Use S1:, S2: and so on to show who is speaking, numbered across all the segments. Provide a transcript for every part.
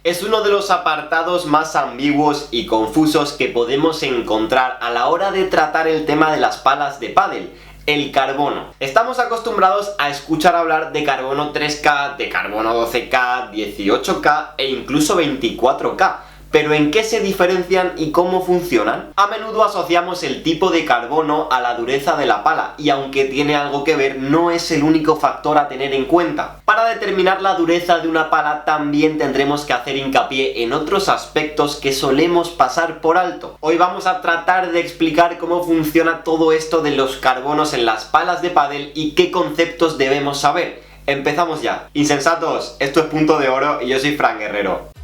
S1: Es uno de los apartados más ambiguos y confusos que podemos encontrar a la hora de tratar el tema de las palas de pádel. El carbono. Estamos acostumbrados a escuchar hablar de carbono 3K, de carbono 12K, 18K e incluso 24K. ¿Pero en qué se diferencian y cómo funcionan? A menudo asociamos el tipo de carbono a la dureza de la pala, y aunque tiene algo que ver, no es el único factor a tener en cuenta. Para determinar la dureza de una pala también tendremos que hacer hincapié en otros aspectos que solemos pasar por alto. Hoy vamos a tratar de explicar cómo funciona todo esto de los carbonos en las palas de pádel y qué conceptos debemos saber. Empezamos ya. Insensatos, esto es Punto de Oro y yo soy Fran Guerrero.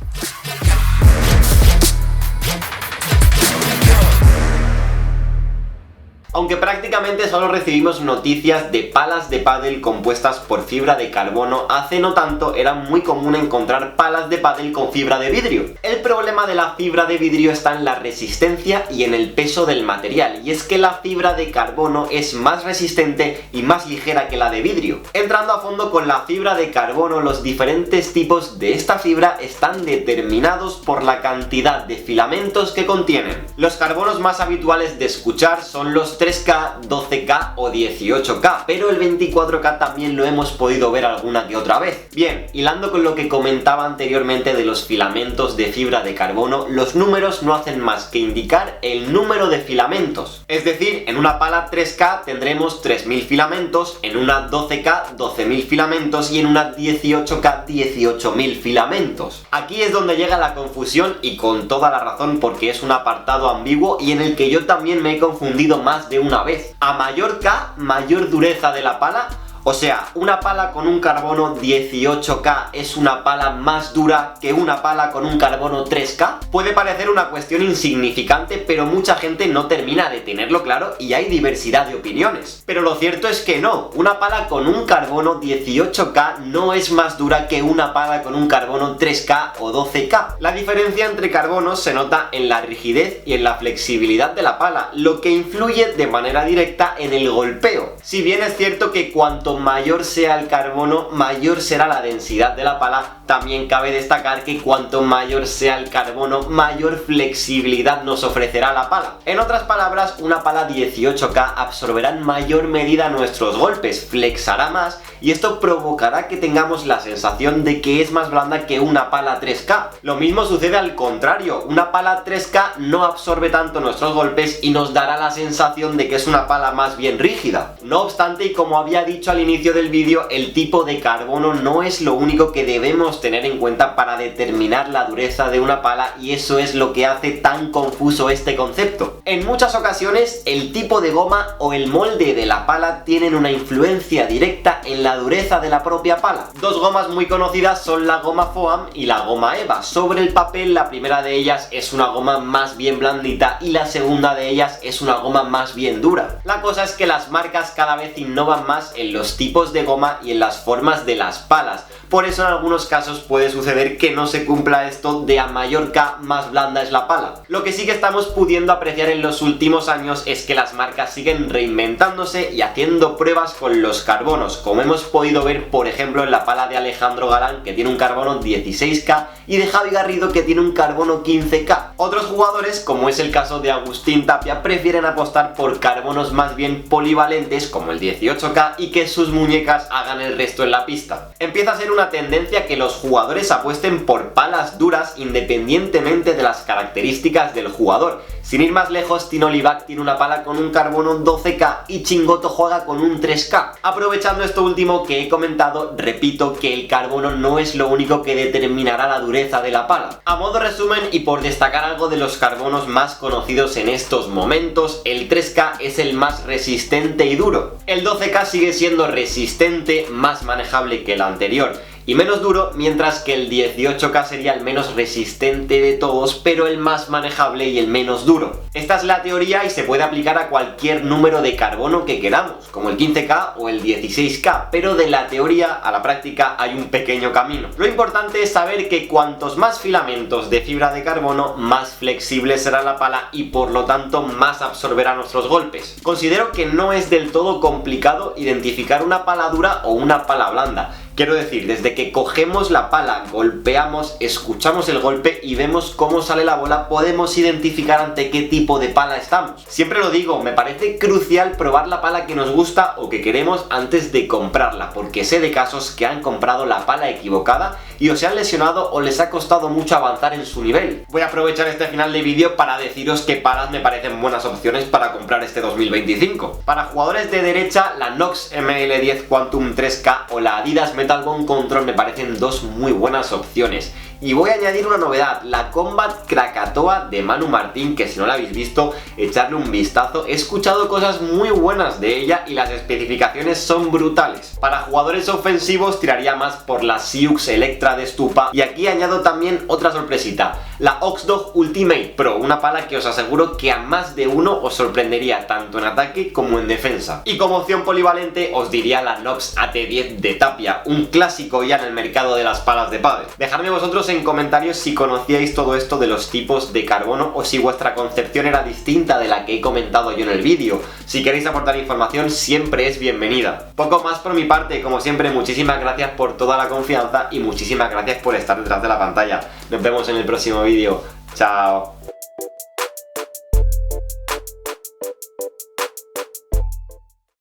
S1: Aunque prácticamente solo recibimos noticias de palas de pádel compuestas por fibra de carbono, hace no tanto era muy común encontrar palas de pádel con fibra de vidrio. El problema de la fibra de vidrio está en la resistencia y en el peso del material, y es que la fibra de carbono es más resistente y más ligera que la de vidrio. Entrando a fondo con la fibra de carbono, los diferentes tipos de esta fibra están determinados por la cantidad de filamentos que contienen. Los carbonos más habituales de escuchar son los 3K, 12K o 18K, pero el 24K también lo hemos podido ver alguna que otra vez. Bien, hilando con lo que comentaba anteriormente de los filamentos de fibra de carbono, los números no hacen más que indicar el número de filamentos. Es decir, en una pala 3K tendremos 3000 filamentos, en una 12K 12000 filamentos y en una 18K 18000 filamentos. Aquí es donde llega la confusión, y con toda la razón, porque es un apartado ambiguo y en el que yo también me he confundido más de una vez. A mayor K, mayor dureza de la pala. O sea, una pala con un carbono 18K es una pala más dura que una pala con un carbono 3K. Puede parecer una cuestión insignificante, pero mucha gente no termina de tenerlo claro y hay diversidad de opiniones. Pero lo cierto es que no, una pala con un carbono 18K no es más dura que una pala con un carbono 3K o 12K. La diferencia entre carbonos se nota en la rigidez y en la flexibilidad de la pala, lo que influye de manera directa en el golpeo. Si bien es cierto que cuanto mayor sea el carbono, mayor será la densidad de la pala, también cabe destacar que cuanto mayor sea el carbono, mayor flexibilidad nos ofrecerá la pala. En otras palabras, una pala 18K absorberá en mayor medida nuestros golpes, flexará más, y esto provocará que tengamos la sensación de que es más blanda que una pala 3K. Lo mismo sucede al contrario, una pala 3K no absorbe tanto nuestros golpes y nos dará la sensación de que es una pala más bien rígida. No obstante, y como había dicho al inicio del vídeo, el tipo de carbono no es lo único que debemos tener en cuenta para determinar la dureza de una pala, y eso es lo que hace tan confuso este concepto. En muchas ocasiones, el tipo de goma o el molde de la pala tienen una influencia directa en la dureza de la propia pala. Dos gomas muy conocidas son la goma Foam y la goma Eva. Sobre el papel, la primera de ellas es una goma más bien blandita y la segunda de ellas es una goma más bien dura. La cosa es que las marcas cada vez innovan más en los tipos de goma y en las formas de las palas. Por eso en algunos casos puede suceder que no se cumpla esto de a mayor K más blanda es la pala. Lo que sí que estamos pudiendo apreciar en los últimos años es que las marcas siguen reinventándose y haciendo pruebas con los carbonos, como hemos podido ver por ejemplo en la pala de Alejandro Galán, que tiene un carbono 16K, y de Javi Garrido, que tiene un carbono 15K. Otros jugadores, como es el caso de Agustín Tapia, prefieren apostar por carbonos más bien polivalentes como el 18K y que sus muñecas hagan el resto en la pista. Empieza a ser una tendencia que los jugadores apuesten por palas duras independientemente de las características del jugador. Sin ir más lejos, Tino Libac tiene una pala con un carbono 12K y Chingoto juega con un 3K. Aprovechando esto último que he comentado, repito que el carbono no es lo único que determinará la dureza de la pala. A modo resumen, y por destacar algo de los carbonos más conocidos en estos momentos, el 3K es el más resistente y duro. El 12K sigue siendo resistente, más manejable que el anterior y menos duro, mientras que el 18K sería el menos resistente de todos, pero el más manejable y el menos duro. Esta es la teoría y se puede aplicar a cualquier número de carbono que queramos, como el 15K o el 16K, pero de la teoría a la práctica hay un pequeño camino. Lo importante es saber que cuantos más filamentos de fibra de carbono, más flexible será la pala y por lo tanto más absorberá nuestros golpes. Considero que no es del todo complicado identificar una pala dura o una pala blanda. Quiero decir, desde que cogemos la pala, golpeamos, escuchamos el golpe y vemos cómo sale la bola, podemos identificar ante qué tipo de pala estamos. Siempre lo digo, me parece crucial probar la pala que nos gusta o que queremos antes de comprarla, porque sé de casos que han comprado la pala equivocada y o se han lesionado o les ha costado mucho avanzar en su nivel. Voy a aprovechar este final de vídeo para deciros qué palas me parecen buenas opciones para comprar este 2025. Para jugadores de derecha, la Nox ML10 Quantum 3K o la Adidas Metal Bone Control me parecen dos muy buenas opciones. Y voy a añadir una novedad, la Combat Krakatoa de Manu Martín, que si no la habéis visto, echarle un vistazo. He escuchado cosas muy buenas de ella y las especificaciones son brutales. Para jugadores ofensivos tiraría más por la Siux Electra de Stupa. Y aquí añado también otra sorpresita, la Oxdog Ultimate Pro, una pala que os aseguro que a más de uno os sorprendería tanto en ataque como en defensa. Y como opción polivalente os diría la Nox AT10 de Tapia, un clásico ya en el mercado de las palas de pádel. Dejadme vosotros en comentarios si conocíais todo esto de los tipos de carbono o si vuestra concepción era distinta de la que he comentado yo en el vídeo. Si queréis aportar información siempre es bienvenida. Poco más por mi parte, como siempre muchísimas gracias por toda la confianza y muchísimas gracias por estar detrás de la pantalla. Nos vemos en el próximo vídeo. Chao.